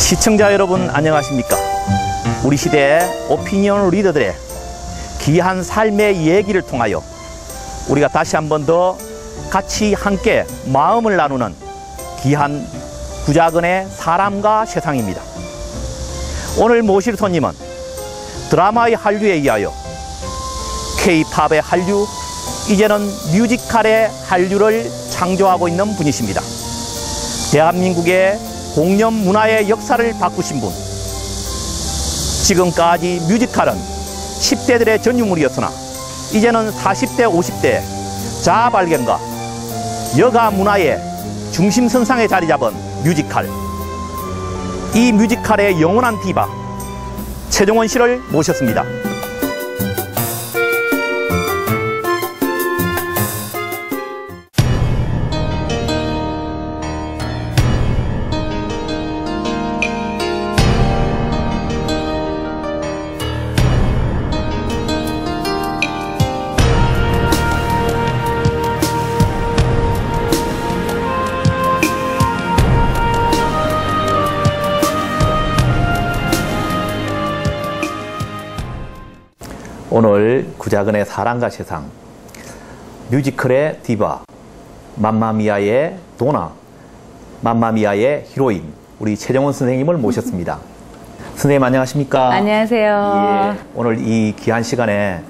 시청자 여러분 안녕하십니까? 우리 시대의 오피니언 리더들의 귀한 삶의 얘기를 통하여 우리가 다시 한 번 더 같이 함께 마음을 나누는 귀한 구자근의 사람과 세상입니다. 오늘 모실 손님은 드라마의 한류에 이하여 K-팝의 한류, 이제는 뮤지컬의 한류를 창조하고 있는 분이십니다. 대한민국의 공연 문화의 역사를 바꾸신 분. 지금까지 뮤지컬은 10대들의 전유물이었으나 이제는 40대, 50대 자아 발견과 여가 문화의 중심선상에 자리 잡은 뮤지컬. 이 뮤지컬의 영원한 디바 최정원 씨를 모셨습니다. 오늘 구자근의 사랑과 세상, 뮤지컬의 디바, 맘마미아의 도나, 맘마미아의 히로인, 우리 최정원 선생님을 모셨습니다. 선생님 안녕하십니까? 안녕하세요. 예, 오늘 이 귀한 시간에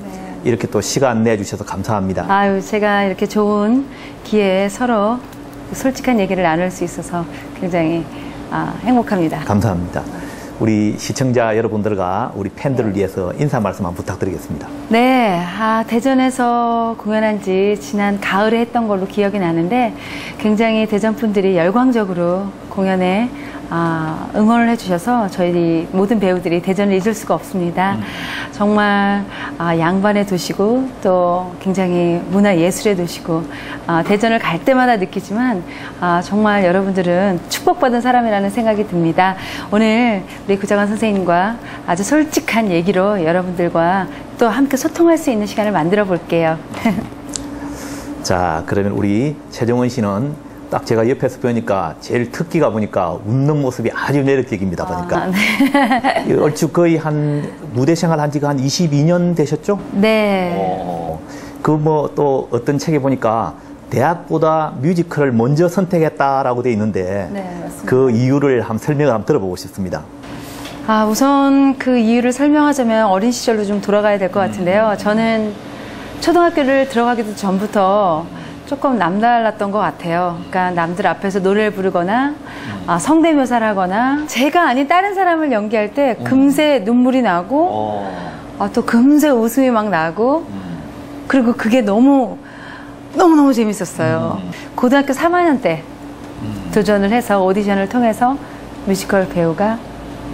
이렇게 또 시간 내주셔서 감사합니다. 아유, 제가 이렇게 좋은 기회에 서로 솔직한 얘기를 나눌 수 있어서 굉장히 행복합니다. 감사합니다. 우리 시청자 여러분들과 우리 팬들을 위해서 인사 말씀 한번 부탁드리겠습니다. 네, 대전에서 공연한 지 지난 가을에 했던 걸로 기억이 나는데 굉장히 대전 분들이 열광적으로 공연에 응원을 해주셔서 저희 모든 배우들이 대전을 잊을 수가 없습니다. 정말 양반의 도시고 또 굉장히 문화예술의 도시고 대전을 갈 때마다 느끼지만 정말 여러분들은 축복받은 사람이라는 생각이 듭니다. 오늘 우리 구자근 선생님과 아주 솔직한 얘기로 여러분들과 또 함께 소통할 수 있는 시간을 만들어 볼게요. 자, 그러면 우리 최정원 씨는 딱 제가 옆에서 보니까 제일 특기가 보니까 웃는 모습이 아주 매력적입니다. 보니까. 네. 얼추 거의 한 무대 생활 한 지가 한 22년 되셨죠? 네. 그 뭐 또 어떤 책에 보니까 대학보다 뮤지컬을 먼저 선택했다라고 돼 있는데 네, 맞습니다. 그 이유를 한번 설명을 한번 들어보고 싶습니다. 우선 그 이유를 설명하자면 어린 시절로 좀 돌아가야 될 것 같은데요. 저는 초등학교를 들어가기도 전부터 조금 남달랐던 것 같아요. 그러니까 남들 앞에서 노래를 부르거나 성대묘사를 하거나 제가 아닌 다른 사람을 연기할 때 금세 눈물이 나고 또 금세 웃음이 막 나고 그리고 그게 너무너무 재밌었어요. 고등학교 3학년 때 도전을 해서 오디션을 통해서 뮤지컬 배우가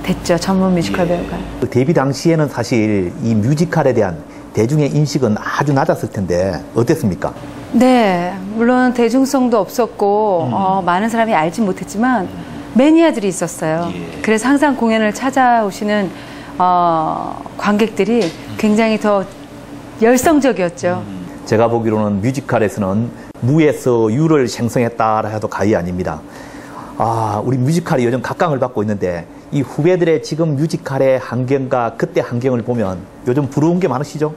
됐죠. 전문 뮤지컬 배우가. 데뷔 당시에는 사실 이 뮤지컬에 대한 대중의 인식은 아주 낮았을 텐데 어땠습니까? 네, 물론 대중성도 없었고 많은 사람이 알지 못했지만 매니아들이 있었어요. 그래서 항상 공연을 찾아오시는 관객들이 굉장히 더 열성적이었죠. 제가 보기로는 뮤지컬에서는 무에서 유를 생성했다라 해도 과언이 아닙니다. 우리 뮤지컬이 요즘 각광을 받고 있는데 이 후배들의 지금 뮤지컬의 환경과 그때 환경을 보면 요즘 부러운 게 많으시죠?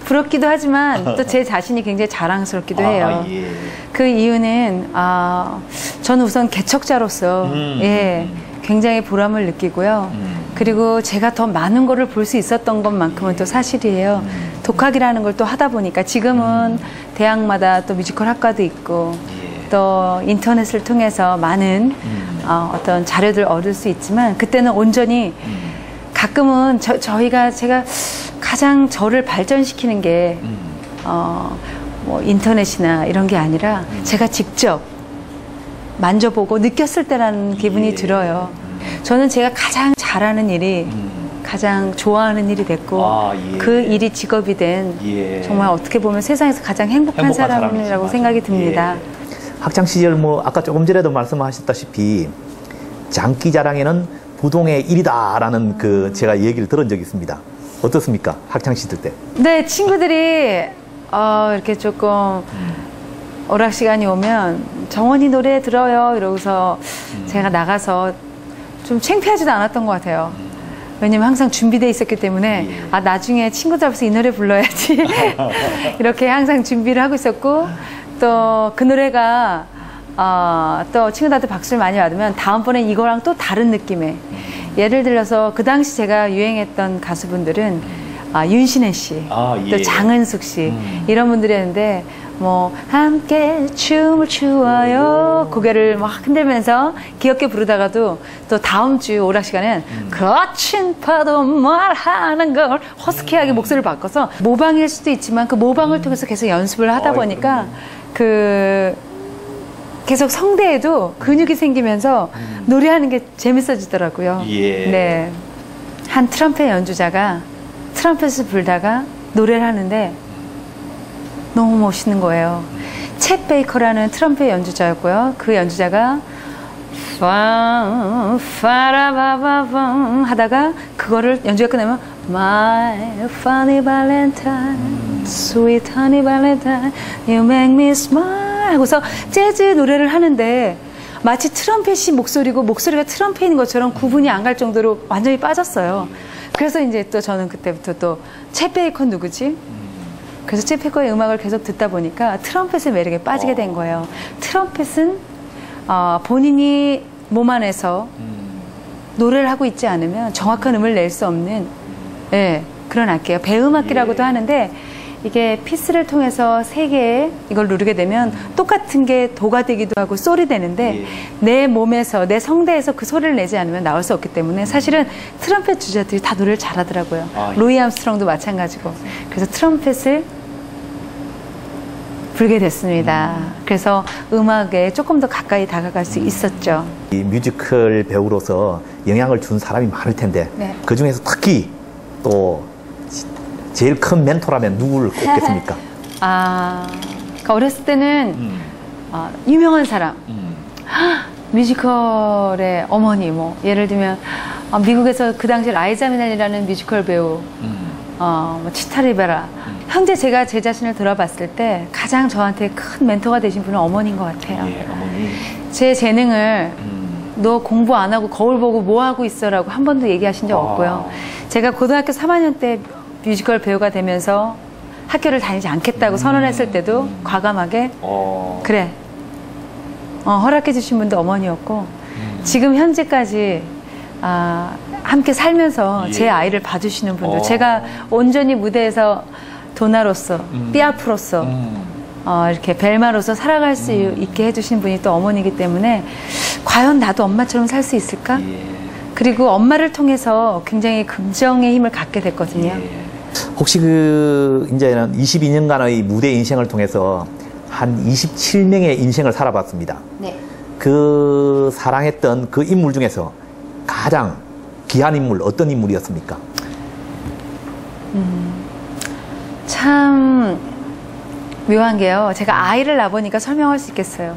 부럽기도 하지만 또 제 자신이 굉장히 자랑스럽기도 해요. 예. 그 이유는 저는 우선 개척자로서 굉장히 보람을 느끼고요. 그리고 제가 더 많은 거를 볼 수 있었던 것만큼은 또 사실이에요. 독학이라는 걸 또 하다 보니까 지금은 대학마다 또 뮤지컬 학과도 있고 또 인터넷을 통해서 많은 어떤 자료들을 얻을 수 있지만 그때는 온전히 가끔은 제가 가장 저를 발전시키는 게 뭐 인터넷이나 이런 게 아니라 제가 직접 만져보고 느꼈을 때라는 기분이 들어요. 저는 제가 가장 잘하는 일이 가장 좋아하는 일이 됐고 그 일이 직업이 된 정말 어떻게 보면 세상에서 가장 행복한 사람이라고 생각이 듭니다. 학창 시절 뭐 아까 조금 전에도 말씀하셨다시피 장기자랑에는 부동의 1위다라는 그 제가 얘기를 들은 적이 있습니다. 어떻습니까? 학창 시절 때? 네, 친구들이 이렇게 조금 오락 시간이 오면 정원이 노래 들어요 이러고서 제가 나가서 좀 창피하지도 않았던 것 같아요. 왜냐면 항상 준비되어 있었기 때문에 아 나중에 친구들 앞에서 이 노래 불러야지 이렇게 항상 준비를 하고 있었고 또 그 노래가 또 친구들한테 박수를 많이 받으면 다음번에 이거랑 또 다른 느낌의 예를 들어서 그 당시 제가 유행했던 가수분들은 윤신혜 씨, 또 장은숙 씨 이런 분들이었는데 뭐 함께 춤을 추어요 고개를 막 흔들면서 귀엽게 부르다가도 또 다음 주 오락 시간엔 거친 파도 말하는 걸 허스키하게 목소리를 바꿔서 모방일 수도 있지만 그 모방을 통해서 계속 연습을 하다 보니까 그 계속 성대에도 근육이 생기면서 노래하는 게 재밌어지더라고요. 네, 한 트럼펫 연주자가 트럼펫을 불다가 노래를 하는데 너무 멋있는 거예요. 챗 베이커라는 트럼펫 연주자였고요. 그 연주자가 파라바바밤 하다가 그거를 연주가 끝나면 My funny valentine, sweet honey valentine, you make me smile 하고서 재즈 노래를 하는데 마치 트럼펫이 목소리고 목소리가 트럼펫인 것처럼 구분이 안 갈 정도로 완전히 빠졌어요. 그래서 이제 또 저는 그때부터 또 챗 베이커 누구지? 그래서 챗 베이커의 음악을 계속 듣다 보니까 트럼펫의 매력에 빠지게 된 거예요. 트럼펫은 본인이 몸 안에서 노래를 하고 있지 않으면 정확한 음을 낼 수 없는 그런 악기예요. 배음악기라고도 하는데 이게 피스를 통해서 세 개의 이걸 누르게 되면 똑같은 게 도가 되기도 하고 솔이 되는데 내 몸에서 내 성대에서 그 소리를 내지 않으면 나올 수 없기 때문에 사실은 트럼펫 주자들이 다 노래를 잘하더라고요. 루이 암스트롱도 마찬가지고. 그래서 트럼펫을 불게 됐습니다. 그래서 음악에 조금 더 가까이 다가갈 수 있었죠. 이 뮤지컬 배우로서 영향을 준 사람이 많을 텐데 그 중에서 특히 또 제일 큰 멘토라면 누구를 꼽겠습니까? 그러니까 어렸을 때는 유명한 사람, 뮤지컬의 어머니, 뭐 예를 들면 미국에서 그 당시 라이자 미넬이라는 뮤지컬 배우, 뭐 치타 리베라. 현재 제가 제 자신을 돌아봤을 때 가장 저한테 큰 멘토가 되신 분은 어머니인 것 같아요. 어머니. 제 재능을 너 공부 안 하고 거울 보고 뭐 하고 있어라고 한 번도 얘기하신 적 없고요. 제가 고등학교 3학년 때 뮤지컬 배우가 되면서 학교를 다니지 않겠다고 선언했을 때도 과감하게 그래 허락해 주신 분도 어머니였고 지금 현재까지 함께 살면서 제 아이를 봐주시는 분들 제가 온전히 무대에서 도나로서 삐아프로서 이렇게 벨마로서 살아갈 수 있게 해주신 분이 또 어머니이기 때문에 과연 나도 엄마처럼 살 수 있을까? 그리고 엄마를 통해서 굉장히 긍정의 힘을 갖게 됐거든요. 혹시 이제는 22년간의 무대 인생을 통해서 한 27명의 인생을 살아봤습니다. 그 사랑했던 그 인물 중에서 가장 귀한 인물 어떤 인물이었습니까? 참 묘한 게요. 제가 아이를 낳아보니까 설명할 수 있겠어요.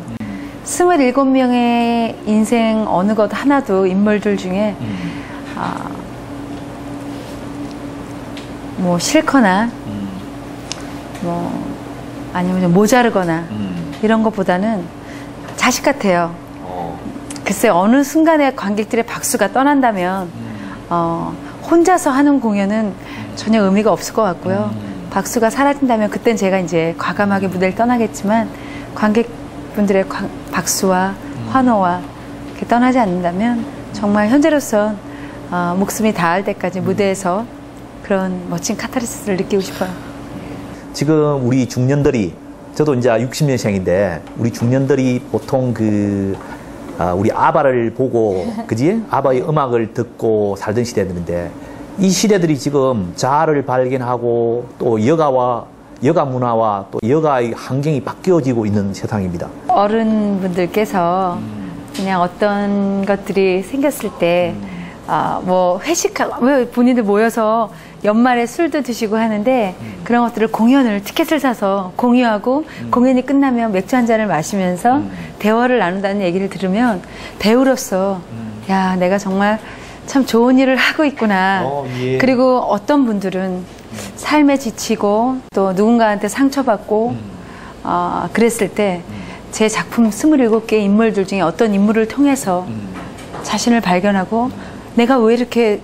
27명의 인생 어느 것 하나도 인물들 중에 뭐 싫거나 뭐 아니면 좀 모자르거나 이런 것보다는 자식 같아요. 글쎄 어느 순간에 관객들의 박수가 떠난다면 혼자서 하는 공연은 전혀 의미가 없을 것 같고요. 박수가 사라진다면 그땐 제가 이제 과감하게 무대를 떠나겠지만 관객분들의 박수와 환호와 이렇게 떠나지 않는다면 정말 현재로선 목숨이 닿을 때까지 무대에서 그런 멋진 카타르시스를 느끼고 싶어요. 지금 우리 중년들이 저도 이제 60년생인데 우리 중년들이 보통 우리 아바를 보고 그지? 아바의 음악을 듣고 살던 시대들인데 이 시대들이 지금 자아를 발견하고 또 여가 문화와 또 여가의 환경이 바뀌어지고 있는 세상입니다. 어른분들께서 그냥 어떤 것들이 생겼을 때 뭐 회식하고 왜 본인들 모여서 연말에 술도 드시고 하는데 그런 것들을 공연을 티켓을 사서 공유하고 공연이 끝나면 맥주 한 잔을 마시면서 대화를 나눈다는 얘기를 들으면 배우로서 야 내가 정말 참 좋은 일을 하고 있구나. 그리고 어떤 분들은 삶에 지치고 또 누군가한테 상처받고 그랬을 때 제 작품 27개 인물들 중에 어떤 인물을 통해서 자신을 발견하고 내가 왜 이렇게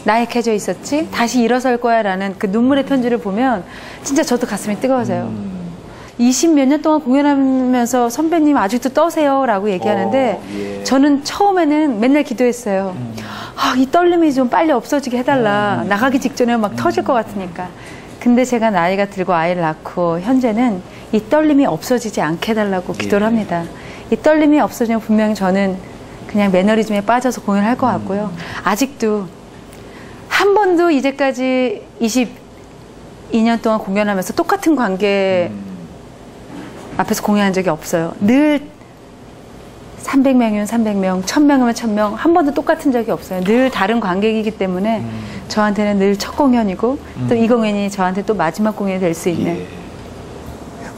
나약해져 있었지? 다시 일어설 거야 라는 그 눈물의 편지를 보면 진짜 저도 가슴이 뜨거워져요. 20몇 년 동안 공연하면서 선배님 아직도 떠세요 라고 얘기하는데 예. 저는 처음에는 맨날 기도했어요. 이 떨림이 좀 빨리 없어지게 해달라. 나가기 직전에 막 터질 것 같으니까. 근데 제가 나이가 들고 아이를 낳고 현재는 이 떨림이 없어지지 않게 해달라고 기도를 합니다. 이 떨림이 없어지면 분명히 저는 그냥 매너리즘에 빠져서 공연할 것 같고요. 아직도 한 번도 이제까지 22년 동안 공연하면서 똑같은 관계 앞에서 공연한 적이 없어요. 늘 300명이면 300명, 1000명이면 1000명, 한 번도 똑같은 적이 없어요. 늘 다른 관객이기 때문에 저한테는 늘 첫 공연이고 또 이 공연이 저한테 또 마지막 공연이 될 수 있는. 예.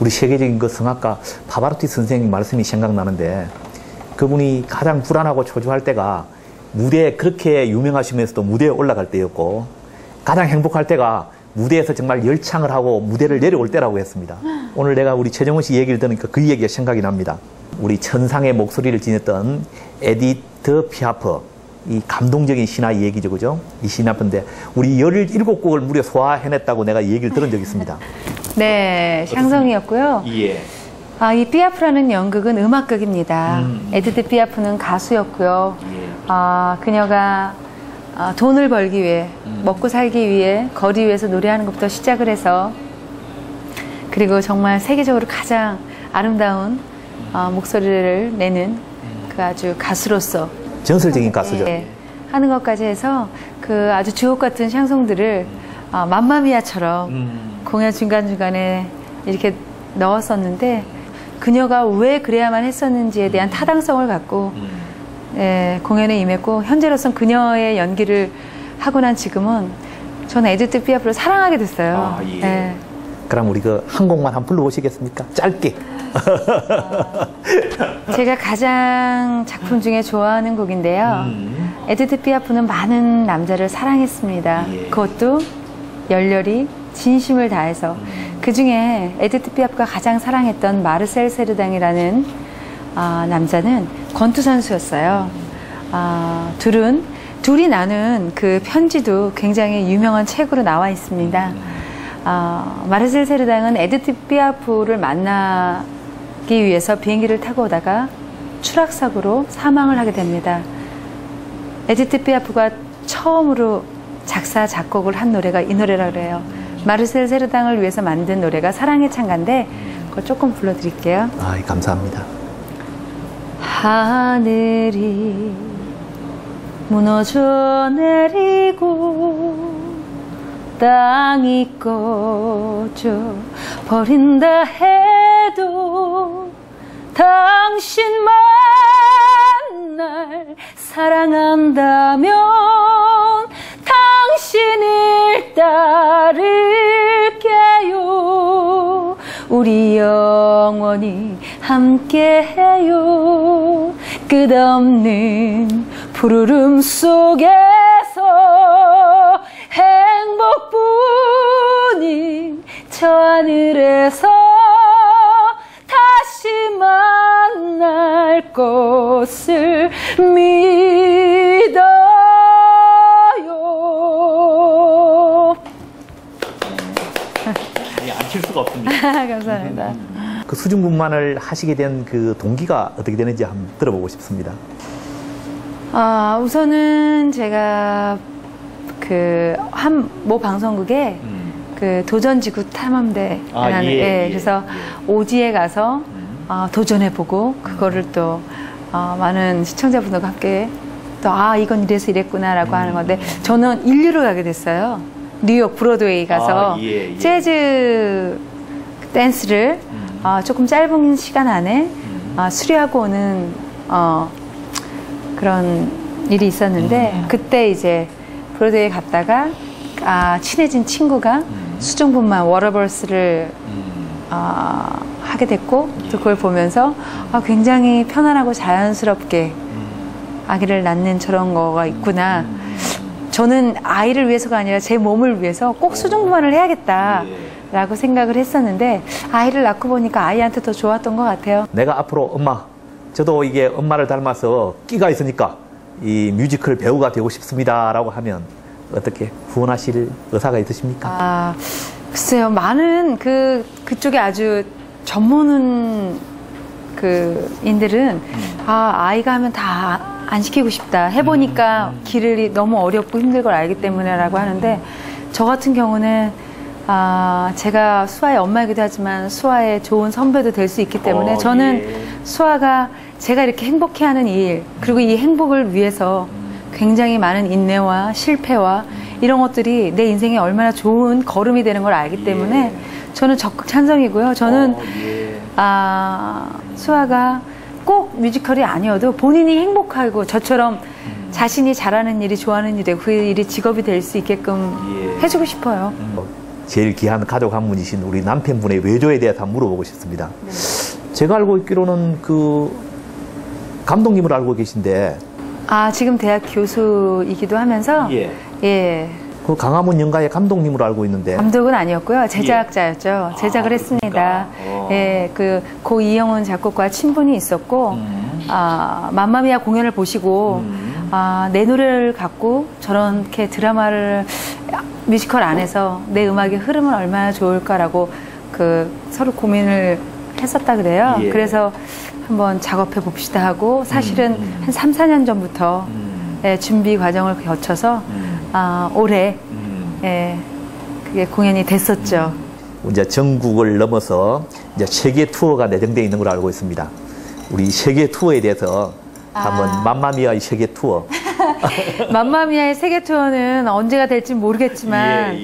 우리 세계적인 그 성악가 파바로티 선생님 말씀이 생각나는데 그분이 가장 불안하고 초조할 때가 무대에 그렇게 유명하시면서도 무대에 올라갈 때였고 가장 행복할 때가 무대에서 정말 열창을 하고 무대를 내려올 때라고 했습니다. 오늘 내가 우리 최정훈 씨 얘기를 들으니까 그 얘기가 생각이 납니다. 우리 천상의 목소리를 지녔던 에디트 피아프, 이 감동적인 신화 얘기죠, 그죠? 이 신화인데 우리 17곡을 무려 소화해냈다고 내가 얘기를 들은 적이 있습니다. 네, 샹송이었고요. 예. 이 피아프라는 연극은 음악극입니다. 에디트 피아프는 가수였고요. 예. 그녀가 돈을 벌기 위해, 먹고 살기 위해 거리 위에서 노래하는 것부터 시작을 해서 그리고 정말 세계적으로 가장 아름다운 목소리를 내는 그 아주 가수로서 전설적인 가수죠. 네, 하는 것까지 해서 그 아주 주옥 같은 샹송들을 맘마미아처럼 공연 중간중간에 이렇게 넣었었는데 그녀가 왜 그래야만 했었는지에 대한 타당성을 갖고 공연에 임했고 현재로선 그녀의 연기를 하고 난 지금은 저는 에디트 피아프를 사랑하게 됐어요. 예. 네. 그럼 우리 그 한 곡만 한번 불러보시겠습니까? 짧게. 제가 가장 작품 중에 좋아하는 곡인데요. 에디트 피아프는 많은 남자를 사랑했습니다. 예. 그것도 열렬히 진심을 다해서 그 중에 에디트 피아프가 가장 사랑했던 마르셀 세르당이라는 남자는 권투 선수였어요. 둘이 나눈 그 편지도 굉장히 유명한 책으로 나와 있습니다. 마르셀 세르당은 에디트 피아프를 만나기 위해서 비행기를 타고 오다가 추락사고로 사망을 하게 됩니다. 에디트 피아프가 처음으로 작사, 작곡을 한 노래가 이 노래라 그래요. 마르셀 세르당을 위해서 만든 노래가 사랑의 찬가인데 그걸 조금 불러드릴게요. 감사합니다. 하늘이 무너져 내리고 땅이 꺼져 버린다 해도 당신만 날 사랑한다면 당신을 따를게요. 우리 영원히 함께해요. 끝없는 푸르름 속에서 행복뿐인 저 하늘에서 다시 만날 것을 믿어요. 안 칠 수가 없습니다. 감사합니다. 그 수중분만을 하시게 된 그 동기가 어떻게 되는지 한번 들어보고 싶습니다. 우선은 제가 그 모 방송국에 그 도전지구 탐험대라는 그래서 오지에 가서 도전해보고 그거를 또 많은 시청자분들과 함께 또 이건 이래서 이랬구나라고 하는 건데 저는 인류로 가게 됐어요. 뉴욕 브로드웨이 가서 재즈 댄스를 조금 짧은 시간 안에 수료하고 오는 그런 일이 있었는데 그때 이제 브로드웨이 갔다가 친해진 친구가 수중분만 워러벌스를 하게 됐고 또 그걸 보면서 굉장히 편안하고 자연스럽게 아기를 낳는 저런 거가 있구나. 저는 아이를 위해서가 아니라 제 몸을 위해서 꼭 수중분만을 해야겠다 라고 생각을 했었는데 아이를 낳고 보니까 아이한테 더 좋았던 것 같아요. 내가 앞으로 엄마, 저도 이게 엄마를 닮아서 끼가 있으니까 이 뮤지컬 배우가 되고 싶습니다 라고 하면 어떻게 후원하실 의사가 있으십니까? 글쎄요. 많은 그쪽에 아주 전문 인들은 아이가 하면 다 안 시키고 싶다. 해보니까 길이 너무 어렵고 힘들 걸 알기 때문에 라고 하는데 저 같은 경우는 제가 수아의 엄마이기도 하지만 수아의 좋은 선배도 될 수 있기 때문에 저는 수아가 제가 이렇게 행복해하는 일 그리고 이 행복을 위해서 굉장히 많은 인내와 실패와 이런 것들이 내 인생에 얼마나 좋은 걸음이 되는 걸 알기 때문에 저는 적극 찬성이고요. 저는 수아가 꼭 뮤지컬이 아니어도 본인이 행복하고 저처럼 자신이 잘하는 일이 좋아하는 일이고 그 일이 직업이 될 수 있게끔 해주고 싶어요. 제일 귀한 가족 한 분이신 우리 남편분의 외조에 대해서 한번 물어보고 싶습니다. 제가 알고 있기로는 그 감독님을 알고 계신데 지금 대학 교수이기도 하면서 그 강화문 연가의 감독님으로 알고 있는데 감독은 아니었고요. 제작자였죠. 제작을 했습니다. 고 이영훈 작곡과 친분이 있었고 맘마미아 공연을 보시고 내 노래를 갖고 저렇게 드라마를 뮤지컬 안에서 내 음악의 흐름은 얼마나 좋을까라고 서로 고민을 했었다 그래요. 그래서 한번 작업해 봅시다 하고 사실은 한 3, 4년 전부터 준비 과정을 거쳐서 올해 그게 공연이 됐었죠. 이제 전국을 넘어서 이제 세계 투어가 내정되어 있는 걸로 알고 있습니다. 우리 세계 투어에 대해서 한번 맘마미아의 세계 투어. 맘마미아의 세계 투어는 언제가 될지 모르겠지만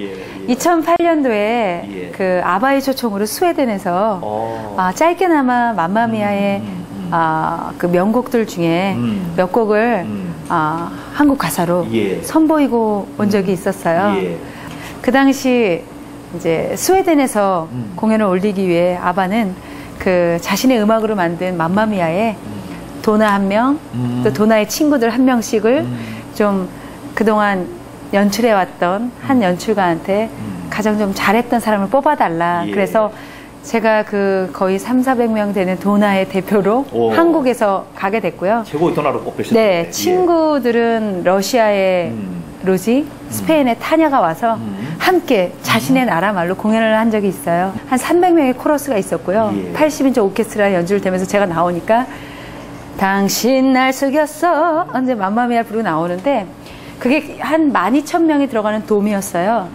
2008년도에 그 아바의 초청으로 스웨덴에서 짧게나마 맘마미아의 그 명곡들 중에 몇 곡을 한국 가사로 선보이고 온 적이 있었어요. 그 당시 이제 스웨덴에서 공연을 올리기 위해 아바는 그 자신의 음악으로 만든 맘마미아의 도나 한 명, 또 도나의 친구들 한 명씩을 좀 그동안 연출해왔던 한 연출가한테 가장 좀 잘했던 사람을 뽑아달라. 그래서 제가 거의 300~400명 되는 도나의 대표로 한국에서 가게 됐고요. 최고의 도나로 꼽히셨죠? 네, 친구들은 러시아의 로지, 스페인의 타냐가 와서 함께 자신의 나라 말로 공연을 한 적이 있어요. 한 300명의 코러스가 있었고요. 80인치 오케스트라 연주를 되면서 제가 나오니까 당신 날 속였어 근데 맘마미아 부르고 나오는데 그게 한 12,000명이 들어가는 돔이었어요.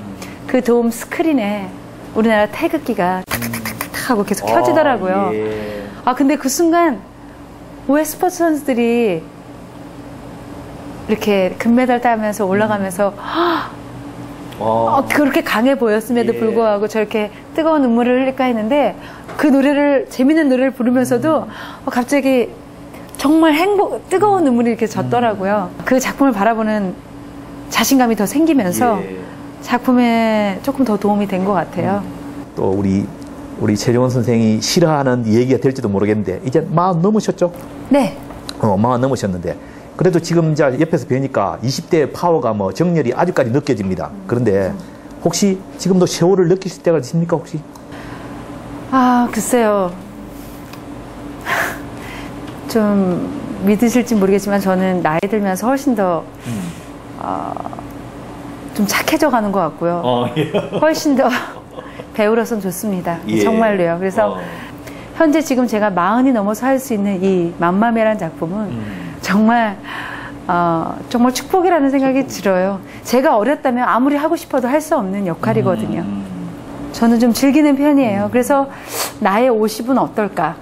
그 돔 스크린에 우리나라 태극기가 탁탁탁탁 하고 계속 켜지더라고요. 근데 그 순간 왜 스포츠 선수들이 이렇게 금메달 따면서 올라가면서 그렇게 강해 보였음에도 불구하고 저렇게 뜨거운 눈물을 흘릴까 했는데 그 노래를 재밌는 노래를 부르면서도 갑자기 정말 뜨거운 눈물이 이렇게 젖더라고요. 그 작품을 바라보는 자신감이 더 생기면서 작품에 조금 더 도움이 된 것 같아요. 또 우리 최정원 선생이 싫어하는 얘기가 될지도 모르겠는데 이제 40 넘으셨죠? 네. 40 넘으셨는데 그래도 지금 이제 옆에서 뵈니까 20대의 파워가 정열이 아직까지 느껴집니다. 그런데 혹시 지금도 세월을 느끼실 때가 있습니까 혹시? 글쎄요. 좀 믿으실지 모르겠지만 저는 나이 들면서 훨씬 더 좀 착해져 가는 것 같고요. 훨씬 더 배우로선 좋습니다. 정말로요. 그래서 현재 지금 제가 40이 넘어서 할 수 있는 이 맘마미아라는 작품은 정말 정말 축복이라는 생각이 들어요. 제가 어렸다면 아무리 하고 싶어도 할 수 없는 역할이거든요. 저는 좀 즐기는 편이에요. 그래서 나의 50은 어떨까?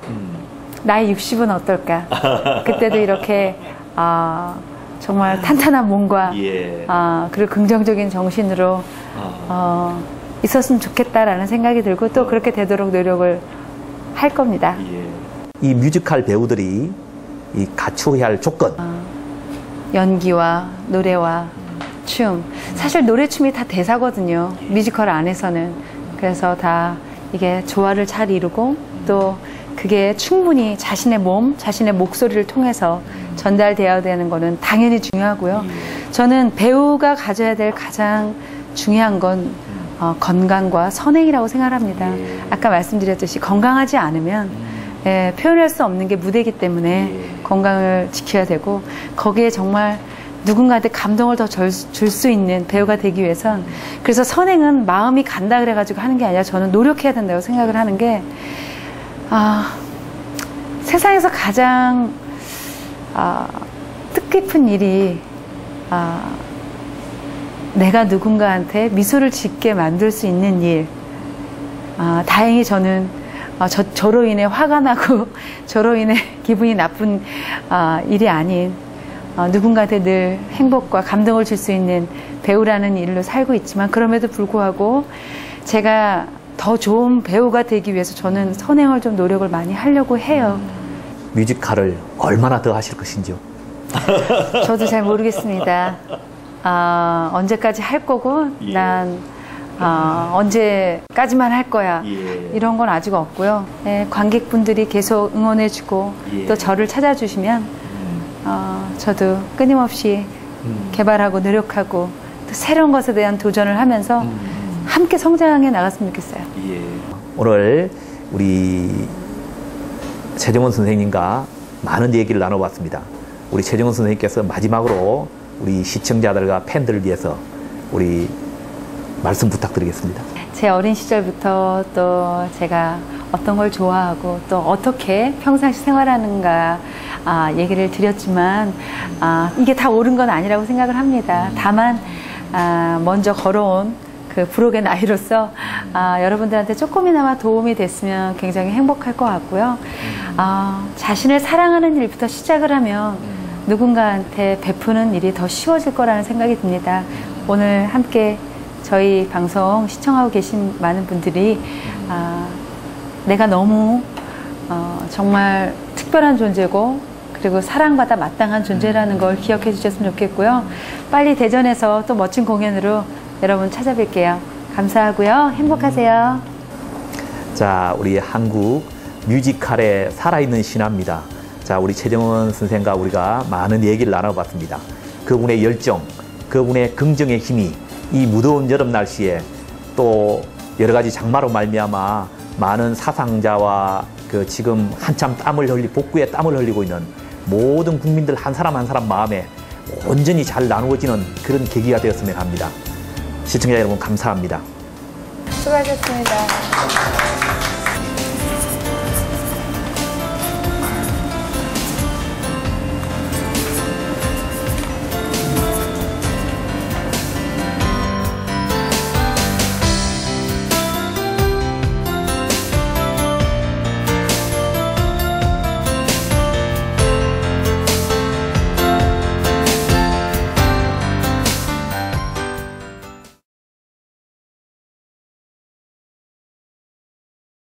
나의 60은 어떨까? 그때도 이렇게 정말 탄탄한 몸과 그리고 긍정적인 정신으로 있었으면 좋겠다라는 생각이 들고 또 그렇게 되도록 노력을 할 겁니다. 이 뮤지컬 배우들이 이 갖추어야 할 조건 연기와 노래와 춤 사실 노래 춤이 다 대사거든요. 뮤지컬 안에서는. 그래서 다 이게 조화를 잘 이루고 또 그게 충분히 자신의 몸, 자신의 목소리를 통해서 전달되어야 되는 거는 당연히 중요하고요. 저는 배우가 가져야 될 가장 중요한 건 건강과 선행이라고 생각합니다. 아까 말씀드렸듯이 건강하지 않으면 표현할 수 없는 게 무대이기 때문에 건강을 지켜야 되고 거기에 정말 누군가한테 감동을 더 줄 수 있는 배우가 되기 위해선 그래서 선행은 마음이 간다 그래가지고 하는 게 아니라 저는 노력해야 된다고 생각을 하는 게 세상에서 가장 뜻깊은 일이 내가 누군가한테 미소를 짓게 만들 수 있는 일. 다행히 저는 저로 인해 화가 나고 저로 인해 기분이 나쁜 일이 아닌 누군가한테 늘 행복과 감동을 줄 수 있는 배우라는 일로 살고 있지만 그럼에도 불구하고 제가 더 좋은 배우가 되기 위해서 저는 선행을 좀 노력을 많이 하려고 해요. 뮤지컬을 얼마나 더 하실 것인지요? 저도 잘 모르겠습니다. 언제까지 할 거고 난 언제까지만 할 거야 이런 건 아직 없고요. 관객분들이 계속 응원해주고 또 저를 찾아주시면 저도 끊임없이 개발하고 노력하고 또 새로운 것에 대한 도전을 하면서 함께 성장해 나갔으면 좋겠어요. 오늘 우리 최정원 선생님과 많은 얘기를 나눠봤습니다. 우리 최정원 선생님께서 마지막으로 우리 시청자들과 팬들을 위해서 우리 말씀 부탁드리겠습니다. 제 어린 시절부터 또 제가 어떤 걸 좋아하고 또 어떻게 평상시 생활하는가 얘기를 드렸지만 이게 다 옳은 건 아니라고 생각을 합니다. 다만 먼저 걸어온 그 부록의 나이로서 여러분들한테 조금이나마 도움이 됐으면 굉장히 행복할 것 같고요. 자신을 사랑하는 일부터 시작을 하면 누군가한테 베푸는 일이 더 쉬워질 거라는 생각이 듭니다. 오늘 함께 저희 방송 시청하고 계신 많은 분들이 내가 너무 정말 특별한 존재고 그리고 사랑받아 마땅한 존재라는 걸 기억해 주셨으면 좋겠고요. 빨리 대전에서 또 멋진 공연으로 여러분 찾아뵐게요. 감사하고요. 행복하세요. 자, 우리 한국 뮤지컬의 살아있는 신화입니다. 자, 우리 최정원 선생과 우리가 많은 얘기를 나눠봤습니다. 그분의 열정, 그분의 긍정의 힘이 이 무더운 여름 날씨에 또 여러 가지 장마로 말미암아 많은 사상자와 그 지금 한참 복부에 땀을 흘리고 있는 모든 국민들 한 사람 한 사람 마음에 온전히 잘 나누어지는 그런 계기가 되었으면 합니다. 시청자 여러분 감사합니다. 수고하셨습니다.